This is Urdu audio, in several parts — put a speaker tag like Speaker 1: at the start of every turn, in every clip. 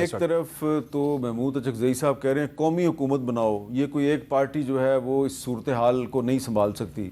Speaker 1: ایک طرف تو محمود اچکزئی صاحب کہہ رہے ہیں قومی حکومت بناؤ، یہ کوئی ایک پارٹی جو ہے وہ اس صورتحال کو نہیں سنبھال سکتی،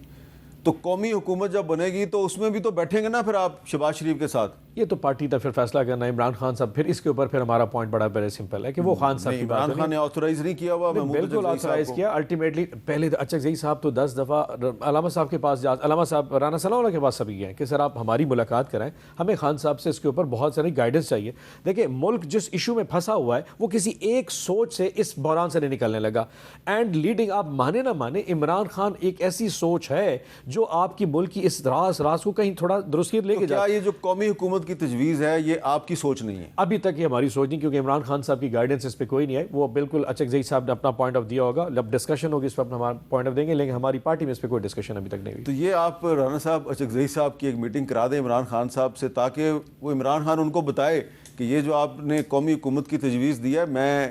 Speaker 1: تو قومی حکومت جب بنے گی تو اس میں بھی تو بیٹھیں گے نا پھر آپ شہباز شریف کے ساتھ؟
Speaker 2: یہ تو پارٹی کا پھر فیصلہ کرنا ہے عمران خان صاحب. پھر اس کے اوپر پھر ہمارا پوائنٹ بڑا بڑا سمپل ہے کہ وہ خان صاحب کی بات
Speaker 1: عمران خان نے آتھورائز نہیں کیا ہوا محمود
Speaker 2: بالکل آتھورائز کیا. الٹیمیٹلی پہلے اچکزئی صاحب تو 10 دفعہ علامہ صاحب کے پاس علامہ صاحب رانا ثناء اللہ کے پاس سبھی گئے کہ سر آپ ہماری ملاقات کرائیں، ہمیں خان صاحب سے اس کے اوپر بہت ساری گائیڈنس چاہیے. دیکھیں ملک جس ایشو میں پھنسا ہوا ہے وہ کسی ایک سوچ سے اس بحران سے نہیں نکلنے لگا. اینڈ لیڈنگ آپ مانے نہ مانے عمران خان ایک ایسی سوچ ہے جو آپ کی ملک کی اس راز کو کہیں تھوڑا درست لے کے
Speaker 1: جائے. کیا یہ جو قومی حکومت کی تجویز ہے یہ آپ کی سوچ نہیں ہے؟
Speaker 2: ابھی تک یہ ہماری سوچ نہیں، کیونکہ عمران خان صاحب کی گائیڈنس اس پہ کوئی نہیں ہے. وہ بالکل اچکزئی صاحب نے اپنا پوائنٹ آف دیا ہوگا، جب ڈسکشن ہوگی اس پہ اپنا ہمارا پوائنٹ آف دیں گے، لیکن ہماری پارٹی میں اس پہ کوئی ڈسکشن ابھی تک نہیں ہوئی.
Speaker 1: تو یہ آپ رانا صاحب اچکزئی صاحب کی ایک میٹنگ کرا دیں عمران خان صاحب سے، تاکہ وہ عمران خان ان کو بتائے کہ یہ جو آپ نے قومی حکومت کی تجویز دی ہے میں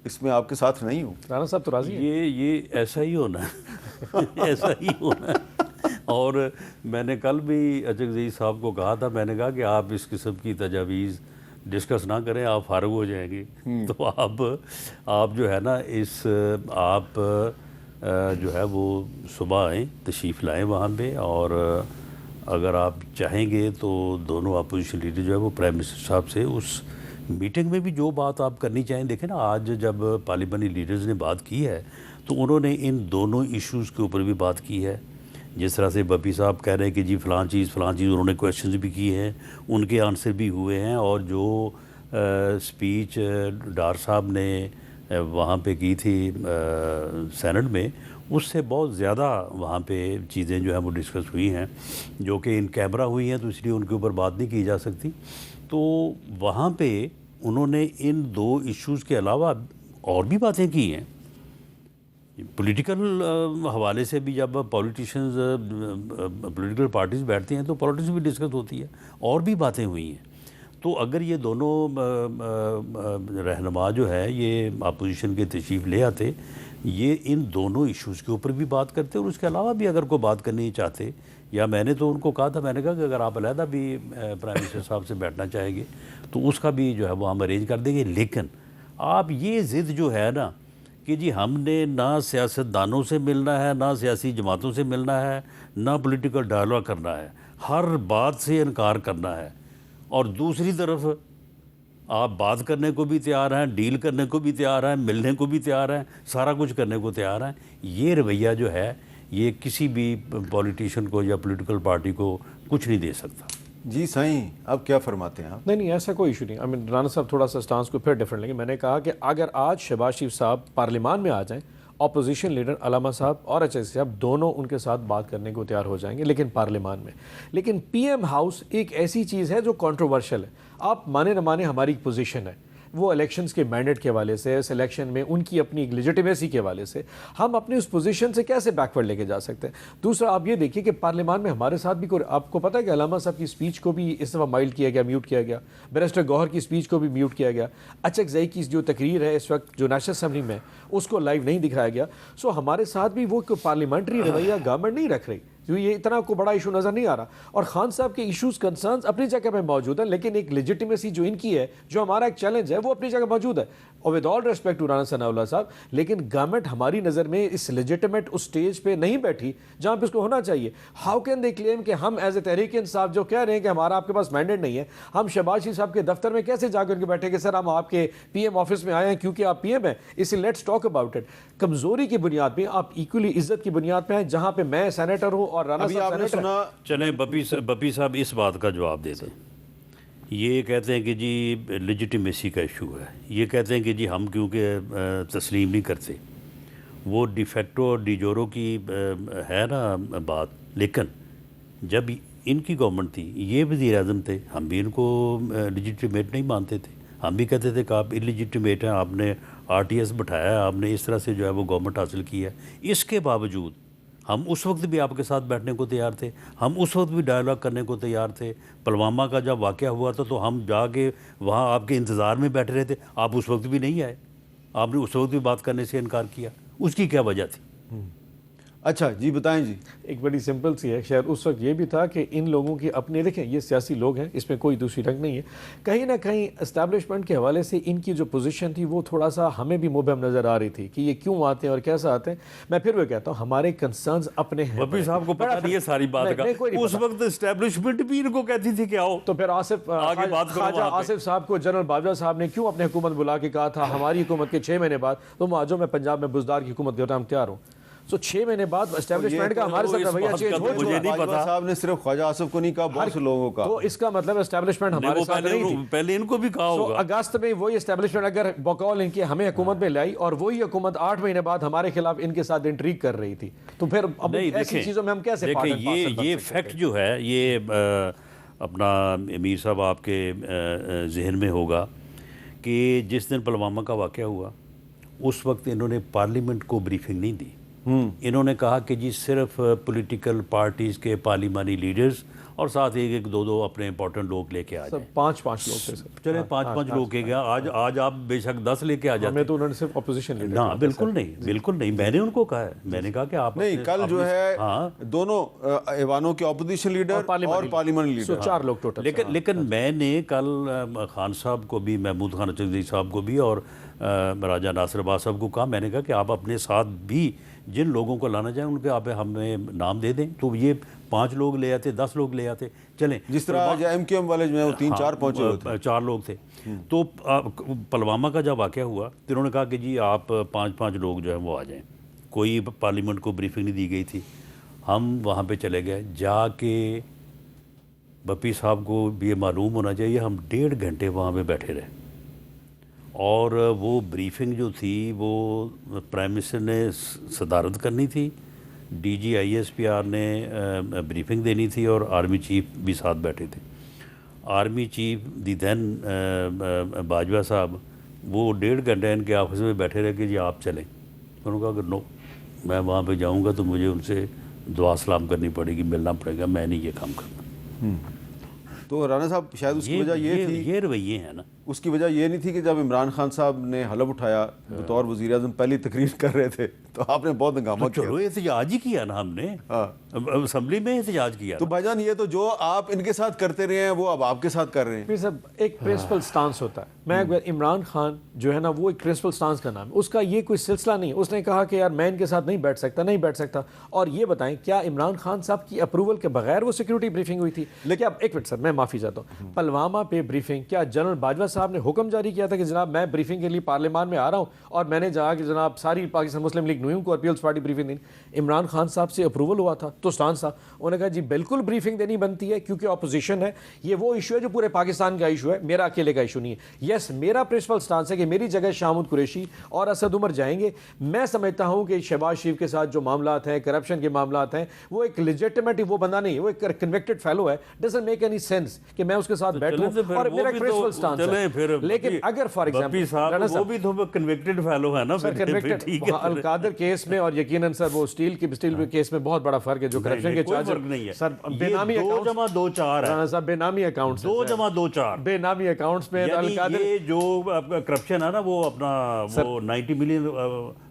Speaker 1: اس میں آپ کے ساتھ نہیں ہوں.
Speaker 2: رانا صاحب تو راضی ہیں.
Speaker 3: یہ ایسا ہی ہونا ہے ایسا ہی ہونا ہے. اور میں نے کل بھی اچکزئی صاحب کو کہا تھا، میں نے کہا کہ آپ اس قسم کی تجاویز ڈسکس نہ کریں، آپ فارغ ہو جائیں گے. تو آپ جو ہے نا آپ جو ہے وہ صبح آئیں، تشریف لائیں وہاں پہ، اور اگر آپ چاہیں گے تو دونوں اپوزیشن لیڈر جو ہے وہ پرائم منسٹر صاحب سے اس میٹنگ میں بھی جو بات آپ کرنی چاہیں. دیکھیں نا آج جب پارلیمانی لیڈرز نے بات کی ہے تو انہوں نے ان دونوں ایشوز کے اوپر بھی بات کی ہے. جس طرح سے بپی صاحب کہہ رہے ہیں کہ جی فلاں چیز انہوں نے کویشچنز بھی کیے ہیں، ان کے آنسر بھی ہوئے ہیں، اور جو سپیچ ڈار صاحب نے وہاں پہ کی تھی سینٹ میں، اس سے بہت زیادہ وہاں پہ چیزیں جو ہیں وہ ڈسکس ہوئی ہیں، جو کہ ان کیمرہ ہوئی ہیں تو اس لیے ان کے اوپر بات نہیں کی جا سکتی. تو وہاں پہ انہوں نے ان دو ایشوز کے علاوہ اور بھی باتیں کی ہیں. پولیٹیکل حوالے سے بھی جب پولیٹیشنز پولیٹیکل پارٹیز بیٹھتے ہیں تو پولیٹکس بھی ڈسکس ہوتی ہے، اور بھی باتیں ہوئی ہیں. تو اگر یہ دونوں رہنما جو ہے یہ اپوزیشن کے تشریف لے آتے، یہ ان دونوں ایشوز کے اوپر بھی بات کرتے، اور اس کے علاوہ بھی اگر کوئی بات کرنی چاہتے، یا میں نے تو ان کو کہا تھا، میں نے کہا کہ اگر آپ علیحدہ بھی پرائم منسٹر صاحب سے بیٹھنا چاہیں گے تو اس کا بھی جو ہے وہ ہم ارینج کر دیں گے. لیکن آپ یہ ضد جو ہے نا کہ جی ہم نے نہ سیاستدانوں سے ملنا ہے، نہ سیاسی جماعتوں سے ملنا ہے، نہ پولیٹیکل ڈائلاگ کرنا ہے، ہر بات سے انکار کرنا ہے، اور دوسری طرف آپ بات کرنے کو بھی تیار ہیں، ڈیل کرنے کو بھی تیار ہیں، ملنے کو بھی تیار ہیں، سارا کچھ کرنے کو تیار ہیں. یہ رویہ جو ہے یہ کسی بھی پولیٹیشین کو یا پولیٹیکل پارٹی کو کچھ نہیں دے سکتا.
Speaker 1: جی سائیں آپ کیا فرماتے ہیں آپ؟
Speaker 2: نہیں ایسا کوئی ایشو نہیں. رانا صاحب تھوڑا سا سٹانس کو پھر ڈیفرنٹ لیں گے. میں نے کہا کہ اگر آج شہباز شریف صاحب پارلیمان میں آ جائیں، اپوزیشن لیڈر علامہ صاحب اور اچکزئی صاحب دونوں ان کے ساتھ بات کرنے کو تیار ہو جائیں گے، لیکن پارلیمان میں. لیکن پی ایم ہاؤس ایک ایسی چیز ہے جو کنٹروورشل ہے. آپ مانے نہ مانے ہماری ایک پوزیشن ہے، وہ الیکشنز کے مینڈیٹ کے حوالے سے، اس الیکشن میں ان کی اپنی ایک لیجیٹیمیسی کے حوالے سے ہم اپنی اس پوزیشن سے کیسے بیکورڈ لے کے جا سکتے ہیں. دوسرا آپ یہ دیکھیے کہ پارلیمان میں ہمارے ساتھ بھی آپ کو پتہ ہے کہ علامہ صاحب کی اسپیچ کو بھی اس دفعہ مائلڈ کیا گیا، میوٹ کیا گیا. بیرسٹر گوہر کی اسپیچ کو بھی میوٹ کیا گیا. اچکزئی کی جو تقریر ہے اس وقت جو نیشنل اسمبلی میں اس کو لائیو نہیں دکھایا گیا. سو ہمارے ساتھ بھی وہ پارلیمنٹری رویہ گورنمنٹ نہیں رکھ رہی، جو یہ اتنا کو بڑا ایشو نظر نہیں آ رہا. اور خان صاحب کے ایشوز کنسرنز اپنی جگہ پہ موجود ہیں، لیکن ایک لیجیٹیمیسی جو ان کی ہے، جو ہمارا ایک چیلنج ہے، وہ اپنی جگہ موجود ہے. اور with all respect to Rana Sanaullah صاحب، لیکن گورنمنٹ ہماری نظر میں اس لیجیٹیمیٹ اس سٹیج پہ نہیں بیٹھی جہاں پہ اس کو ہونا چاہیے. ہاؤ کین دے کلیم کہ ہم ایز اے تحریک انصاف جو کہہ رہے ہیں کہ ہمارا آپ کے پاس مینڈیٹ نہیں ہے، ہم شہباز شریف صاحب کے دفتر میں کیسے جا کر کے بیٹھے کہ سر ہم آپ کے پی ایم آفس میں آئے ہیں کیونکہ آپ پی ایم ہیں، اس لیے لیٹس ٹاک اباؤٹ اٹ. کمزوری کی بنیاد پہ آپ ایکولی عزت کی بنیاد پہ ہیں، جہاں پہ میں سینیٹر ہوں اور رانا صاحب سینیٹر.
Speaker 3: چلیں بپی صاحب اس بات کا جواب دیتے ہیں. یہ کہتے ہیں کہ جی لیجیٹیمیسی کا ایشو ہے، یہ کہتے ہیں کہ جی ہم کیونکہ تسلیم نہیں کرتے، وہ ڈی فیکٹو اور ڈی جورو کی ہے نا بات. لیکن جب ان کی گورنمنٹ تھی، یہ وزیر اعظم تھے، ہم بھی ان کو لیجیٹیمیٹ نہیں مانتے تھے. ہم بھی کہتے تھے کہ آپ انلیجیٹیمیٹ ہیں، آپ نے آر ٹی ایس بٹھایا ہے، آپ نے اس طرح سے جو ہے وہ گورنمنٹ حاصل کی ہے. اس کے باوجود ہم اس وقت بھی آپ کے ساتھ بیٹھنے کو تیار تھے، ہم اس وقت بھی ڈائلاگ کرنے کو تیار تھے. پلوامہ کا جب واقعہ ہوا تھا تو ہم جا کے وہاں آپ کے انتظار میں بیٹھے رہے تھے، آپ اس وقت بھی نہیں آئے، آپ نے اس وقت بھی بات کرنے سے انکار کیا. اس کی کیا وجہ تھی؟
Speaker 1: اچھا جی بتائیں جی.
Speaker 2: ایک بڑی سمپل سی ہے. شاید اس وقت یہ بھی تھا کہ ان لوگوں کی اپنے دیکھیں یہ سیاسی لوگ ہیں, اس میں کوئی دوسری رنگ نہیں ہے. کہیں نہ کہیں اسٹیبلشمنٹ کے حوالے سے ان کی جو پوزیشن تھی وہ تھوڑا سا ہمیں بھی مبہم نظر آ رہی تھی کہ یہ کیوں آتے ہیں اور کیسا آتے ہیں. میں پھر وہ کہتا ہوں ہمارے کنسرنز اپنے ہیں.
Speaker 3: وفی صاحب کو پتہ نہیں ہے ساری بات کا. اس وقت اسٹیبلشمنٹ بھی ان کو کہتی تھی کہ آؤ.
Speaker 2: تو پھر خواجہ آصف صاحب کو جنرل باجوہ صاحب نے کیوں اپنے حکومت بلا کے کہا تھا ہماری حکومت کے 6 مہینے بعد تم آ جاؤ, میں پنجاب میں بزدار کی حکومت کرتا ہوں, تیار ہوں. سو 6 مہینے بعد اسٹیبلشمنٹ کا ہمارے ساتھ رویہ چینج ہو چکا.
Speaker 3: مجھے نہیں پتا
Speaker 1: صاحب نے صرف خواجہ آصف کو نہیں کہا, بہت سے لوگوں کا.
Speaker 2: تو اس کا مطلب اسٹیبلشمنٹ ہمارے ساتھ نہیں تھی.
Speaker 3: پہلے ان کو بھی کہا ہوگا.
Speaker 2: اگست میں وہی اسٹیبلشمنٹ اگر بقول ان کی ہمیں حکومت میں لائی اور وہی حکومت 8 مہینے بعد ہمارے خلاف ان کے ساتھ انٹریگ کر رہی تھی, تو پھر اب ایسی چیزوں میں ہم کیسے
Speaker 3: دیکھیں یہ فیکٹ جو ہے یہ اپنا امیر صاحب آپ کے ذہن میں ہوگا کہ جس دن پلوامہ کا واقعہ ہوا اس وقت انہوں نے پارلیمنٹ کو بریفنگ نہیں دی. انہوں نے کہا کہ جی صرف پولیٹیکل پارٹیز کے پارلیمانی لیڈرز اور ساتھ ایک دو اپنے امپورٹنٹ لوگ لے کے آ جائیں.
Speaker 2: 5 لوگ تھے سر.
Speaker 3: چلے 5 لوگ کے گیا. آج آپ بے شک 10 لے کے آ جاتے.
Speaker 2: ہمیں تو انہوں نے صرف اپوزیشن لیڈر.
Speaker 3: ہاں بالکل نہیں. میں نے ان کو کہا ہے, میں نے کہا کہ آپ
Speaker 1: نہیں, کل جو ہے دونوں ایوانوں کے اپوزیشن لیڈر اور پارلیمنٹ لیڈر
Speaker 2: 4 لوگ ٹوٹل.
Speaker 3: لیکن میں نے کل خان صاحب کو بھی, محمود خان اچکزئی صاحب کو بھی اور راجہ ناصر عباس صاحب کو کہا, میں نے کہا کہ آپ اپنے ساتھ بھی جن لوگوں کو لانا چاہیں ان کے آپ ہمیں نام دے دیں. تو یہ 5 لوگ لے آتے, 10 لوگ لے آتے, چلیں.
Speaker 1: جس طرح ایم کیو ایم والے جو ہیں وہ 3-4 پہنچے ہوتے,
Speaker 3: 4 لوگ تھے. تو پلوامہ کا جب واقعہ ہوا تو انہوں نے کہا کہ جی آپ 5 لوگ جو ہیں وہ آ جائیں. کوئی پارلیمنٹ کو بریفنگ نہیں دی گئی تھی. ہم وہاں پہ چلے گئے, جا کے بپی صاحب کو بھی یہ معلوم ہونا چاہیے, ہم 1.5 گھنٹے وہاں پہ بیٹھے رہے. اور وہ بریفنگ جو تھی وہ پرائم منسٹر نے صدارت کرنی تھی, D G I S P R نے بریفنگ دینی تھی اور آرمی چیف بھی ساتھ بیٹھے تھے. Army chief the then Bajwa صاحب وہ 1.5 گھنٹے ان کے آفس میں بیٹھے رہے کہ جی آپ چلیں. انہوں نے کہا کہ نو, میں وہاں پہ جاؤں گا تو مجھے ان سے دعا سلام کرنی پڑے گی, ملنا پڑے گا, میں نہیں یہ کام کرنا.
Speaker 1: تو رانا صاحب شاید اس کی وجہ یہ تھی,
Speaker 3: یہ رویے ہیں نا,
Speaker 1: اس کی وجہ یہ نہیں تھی کہ جب عمران خان صاحب نے حلف اٹھایا بطور وزیر اعظم پہلی تقریر کر رہے تھے تو آپ نے بہت ہنگامہ کیا.
Speaker 3: چلو احتجاج ہی کیا نا ہم نے, اسمبلی میں احتجاج کیا.
Speaker 1: تو بھائی جان یہ تو جو آپ ان کے ساتھ کرتے رہے ہیں وہ اب آپ کے ساتھ کر رہے ہیں.
Speaker 2: پھر سب ایک پرنسپل سٹانس ہوتا ہے. میں عمران خان جو ہے نا وہ ایک پرنسپل سٹانس کا نام ہے, اس کا یہ کوئی سلسلہ نہیں ہے. اس نے کہا کہ یار میں ان کے ساتھ نہیں بیٹھ سکتا. اور یہ بتائیں کیا عمران خان صاحب کی اپروول کے بغیر وہ سیکورٹی بریفنگ ہوئی تھی؟ لیکن اب ایک منٹ سر, میں معافی چاہتا ہوں, پلوامہ پہ بریفنگ کیا جنرل باجوہ صاحب نے حکم جاری کیا تھا کہ جناب میں بریفنگ کے لیے پارلیمان میں آ رہا ہوں اور میں نے جہاں کہ جناب ساری پاکستان مسلم لیگ نون کو اور پیپلز پارٹی بریفنگ دینی؟ عمران خان صاحب سے اپروول ہوا تھا تو سٹانس تھا. انہوں نے کہا جی بالکل بریفنگ دینی بنتی ہے کیونکہ اپوزیشن ہے, یہ وہ ایشو ہے جو پورے پاکستان کا ایشو ہے, میرا اکیلے کا ایشو نہیں ہے. یس میرا پرنسپل سٹانس ہے کہ میری جگہ شاہ محمود قریشی اور اسد عمر جائیں گے. میں سمجھتا ہوں کہ شہباز شریف کے ساتھ جو معاملات ہیں, کرپشن کے معاملات ہیں, وہ ایک لیجٹمیٹ وہ بندہ نہیں ہے, وہ ایک کنوکٹڈ فیلو ہے. ڈزنٹ میک اینی سینس کہ میں اس کے ساتھ بیٹھوں اور میرا ایک پرنسپل سٹانس ہے. لیکن اگر فار ایگزامپل
Speaker 3: وہ بھی تو کنوکٹڈ فیلو ہے نا,
Speaker 2: القادر کیس میں اور یقیناً سر وہ اسٹیل کیس میں بہت بڑا فرق ہے جو کرپشن کے چارجر سر بے نامی اکاؤنٹس
Speaker 3: 2+2=4
Speaker 2: بے نامی اکاؤنٹس میں
Speaker 3: یہ جو کرپشن ہے نا وہ اپنا وہ 90 ملین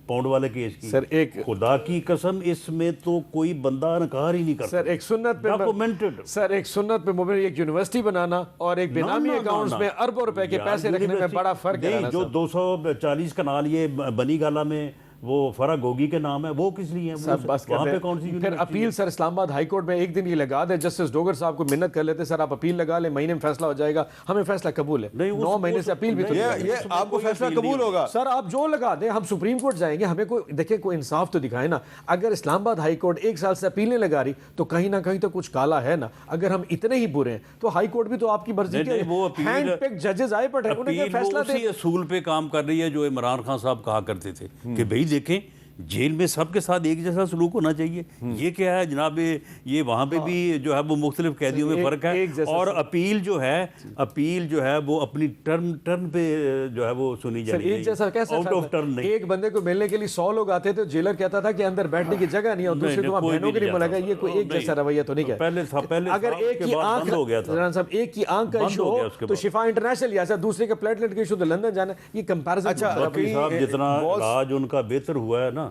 Speaker 3: پاؤنڈ والے کیس کی
Speaker 2: سر, ایک
Speaker 3: خدا کی قسم اس میں تو کوئی بندہ انکار ہی نہیں کرتا.
Speaker 2: سر ایک سنت پہ مبنی ایک یونیورسٹی بنانا اور ایک بے نامی اکاؤنٹس میں اربوں روپے کے پیسے رکھنے میں بڑا فرق ہے.
Speaker 3: جو 240 کنال یہ بنی گالا میں وہ فرا گوگی کے نام ہے, وہ کس لیے ہے؟
Speaker 2: سر بس
Speaker 3: وہاں پہ کون سی
Speaker 2: پھر اپیل سر اسلام آباد ہائی کورٹ میں ایک دن یہ لگا دے, جسٹس ڈوگر صاحب کو منت کر لیتے سر آپ اپیل لگا لیں, مہینے میں فیصلہ ہو جائے گا, ہمیں فیصلہ قبول ہے. 9 مہینے سے اپیل بھی تو
Speaker 1: یہ آپ کو فیصلہ قبول ہوگا
Speaker 2: سر, آپ جو لگا دیں, ہم سپریم کورٹ جائیں گے, ہمیں کوئی دیکھیں کوئی انصاف تو دکھائے نا. اگر اسلام آباد ہائی کورٹ 1 سال سے اپیل نہیں لگا رہی تو کہیں نہ کہیں تو کچھ کالا ہے نا. اگر ہم اتنے ہی برے ہیں تو ہائی کورٹ بھی تو آپ کی مرضی کے ہینڈ پک ججز آئے پڑے, انہیں کیا فیصلہ دے.
Speaker 3: اسی اصول پہ کام کر رہی ہے جو عمران خان صاحب کہا کرتے تھے کہ بھئی دیکھیں جیل میں سب کے ساتھ ایک جیسا سلوک ہونا چاہیے. یہ کیا ہے جناب, یہ وہاں پہ بھی جو ہے وہ مختلف قیدیوں میں فرق ہے. اور اپیل جو ہے وہ اپنی ٹرن پہ جو ہے وہ سنی جائے,
Speaker 2: ایک جیسا کیسے
Speaker 3: آؤٹ آف ٹرن نہیں.
Speaker 2: ایک بندے کو ملنے کے لیے 100 لوگ آتے تھے, جیلر کہتا تھا کہ اندر بیٹھنے کی جگہ نہیں ہے اور دوسرے کو بہنوں کے لیے ملا گیا. یہ کوئی ایک جیسا رویہ تو نہیں ہے.
Speaker 3: پہلے
Speaker 2: اگر ایک کی آنکھ کا ایشو ہو تو شفا انٹرنیشنل یا دوسرے کا پلیٹلیٹ کا ایشو تو لندن جانا, یہ کمپیریزن.
Speaker 3: جتنا علاج ان کا بہتر ہوا ہے نا,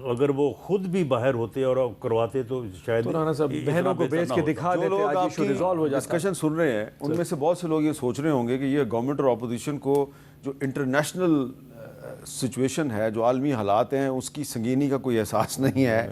Speaker 3: اگر وہ خود بھی باہر ہوتے اور کرواتے تو شاید
Speaker 2: تو رانا صاحب
Speaker 3: اتنا
Speaker 2: بہنوں کو
Speaker 3: بہتر
Speaker 2: بھیج
Speaker 3: نہ
Speaker 2: کے
Speaker 3: ہوتا۔
Speaker 2: دکھا
Speaker 1: جو
Speaker 2: دیتے
Speaker 1: لوگ
Speaker 2: آج
Speaker 1: آپ
Speaker 2: ایشو
Speaker 1: کی
Speaker 2: ریزالو ہو جاتا۔
Speaker 1: ڈسکشن سن رہے ہیں ان میں سے بہت سے لوگ یہ سوچ رہے ہوں گے کہ یہ گورنمنٹ اور اپوزیشن کو جو انٹرنیشنل سچویشن ہے، جو عالمی حالات ہیں، اس کی سنگینی کا کوئی احساس نہیں ہے۔